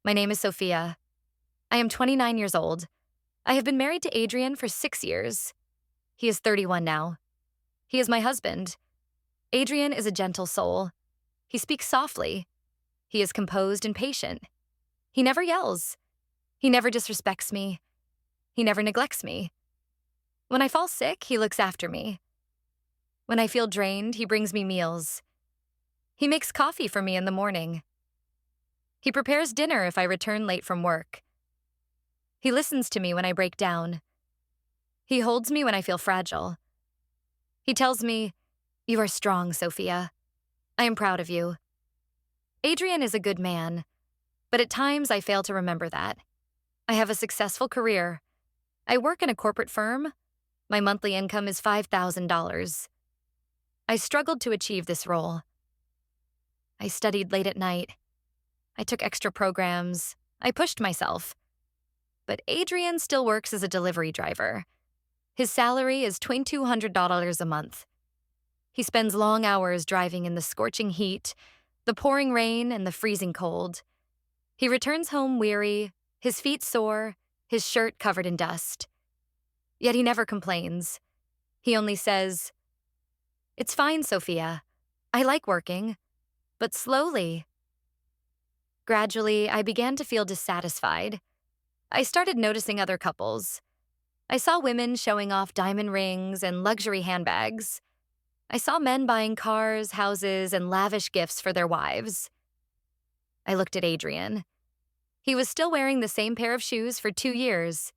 My name is Sofia. I am 29 years old. I have been married to Adrian for 6 years. He is 31 now. He is my husband. Adrian is a gentle soul. He speaks softly. He is composed and patient. He never yells. He never disrespects me. He never neglects me. When I fall sick, he looks after me. When I feel drained, he brings me meals. He makes coffee for me in the morning. He prepares dinner if I return late from work. He listens to me when I break down. He holds me when I feel fragile. He tells me, "You are strong, Sofia. I am proud of you." Adrian is a good man, but at times I fail to remember that. I have a successful career. I work in a corporate firm. My monthly income is $5,000. I struggled to achieve this role. I studied late at night. I took extra programs. I pushed myself. But Adrian still works as a delivery driver. His salary is $2,200 a month. He spends long hours driving in the scorching heat, the pouring rain, and the freezing cold. He returns home weary, his feet sore, his shirt covered in dust. Yet he never complains. He only says, "It's fine, Sofia. I like working, but slowly." Gradually, I began to feel dissatisfied. I started noticing other couples. I saw women showing off diamond rings and luxury handbags. I saw men buying cars, houses, and lavish gifts for their wives. I looked at Adrian. He was still wearing the same pair of shoes for 2 years.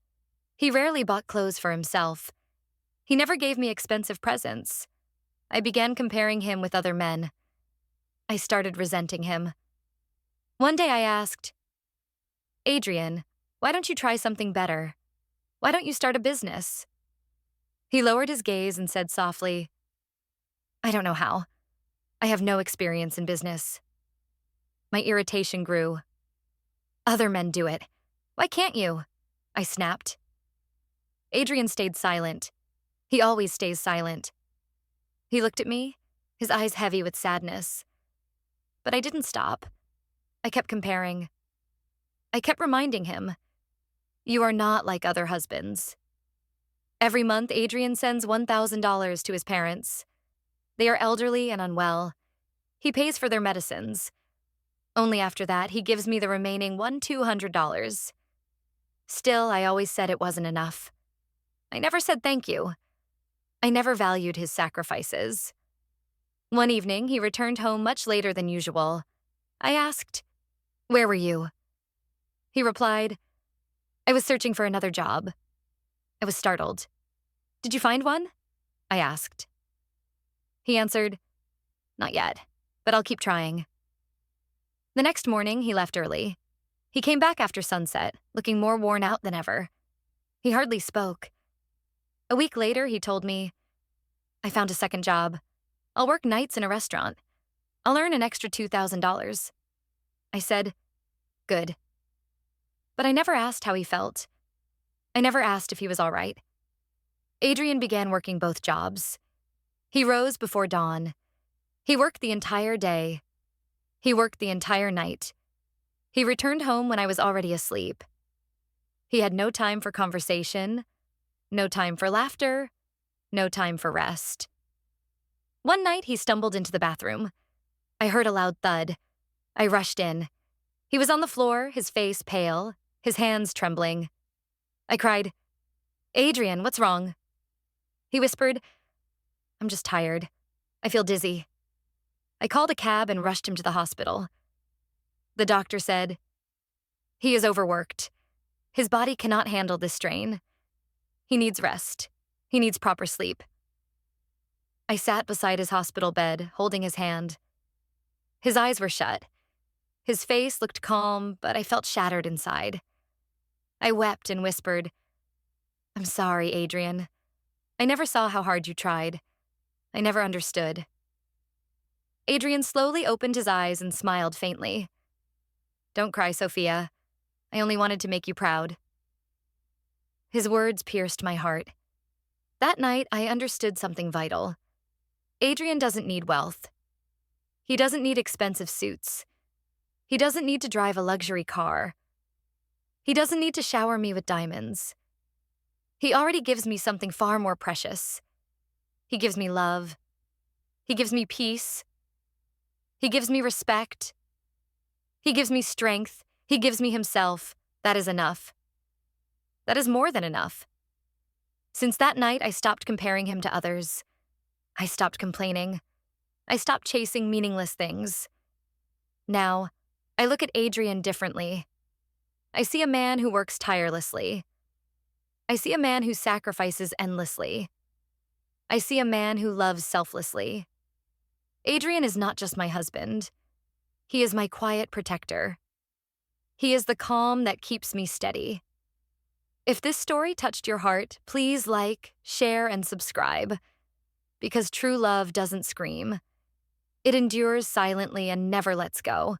He rarely bought clothes for himself. He never gave me expensive presents. I began comparing him with other men. I started resenting him. One day I asked, "Adrian, why don't you try something better? Why don't you start a business?" He lowered his gaze and said softly, "I don't know how. I have no experience in business." My irritation grew. "Other men do it. Why can't you?" I snapped. Adrian stayed silent. He always stays silent. He looked at me, his eyes heavy with sadness. But I didn't stop. I kept comparing. I kept reminding him, "You are not like other husbands." Every month, Adrian sends $1,000 to his parents. They are elderly and unwell. He pays for their medicines. Only after that, he gives me the remaining $200. Still, I always said it wasn't enough. I never said thank you. I never valued his sacrifices. One evening, he returned home much later than usual. I asked, "Where were you?" He replied, "I was searching for another job." I was startled. "Did you find one?" I asked. He answered, "Not yet, but I'll keep trying." The next morning, he left early. He came back after sunset, looking more worn out than ever. He hardly spoke. A week later, he told me, "I found a second job. I'll work nights in a restaurant. I'll earn an extra $2,000. I said, "Good." But I never asked how he felt. I never asked if he was all right. Adrian began working both jobs. He rose before dawn. He worked the entire day. He worked the entire night. He returned home when I was already asleep. He had no time for conversation, no time for laughter, no time for rest. One night, he stumbled into the bathroom. I heard a loud thud. I rushed in. He was on the floor, his face pale, his hands trembling. I cried, "Adrian, what's wrong?" He whispered, "I'm just tired. I feel dizzy." I called a cab and rushed him to the hospital. The doctor said, "He is overworked. His body cannot handle this strain. He needs rest. He needs proper sleep." I sat beside his hospital bed, holding his hand. His eyes were shut. His face looked calm, but I felt shattered inside. I wept and whispered, "I'm sorry, Adrian. I never saw how hard you tried. I never understood." Adrian slowly opened his eyes and smiled faintly. "Don't cry, Sofia. I only wanted to make you proud." His words pierced my heart. That night, I understood something vital. Adrian doesn't need wealth. He doesn't need expensive suits. He doesn't need to drive a luxury car. He doesn't need to shower me with diamonds. He already gives me something far more precious. He gives me love. He gives me peace. He gives me respect. He gives me strength. He gives me himself. That is enough. That is more than enough. Since that night, I stopped comparing him to others. I stopped complaining. I stopped chasing meaningless things. Now, I look at Adrian differently. I see a man who works tirelessly. I see a man who sacrifices endlessly. I see a man who loves selflessly. Adrian is not just my husband. He is my quiet protector. He is the calm that keeps me steady. If this story touched your heart, please like, share, and subscribe. Because true love doesn't scream. It endures silently and never lets go.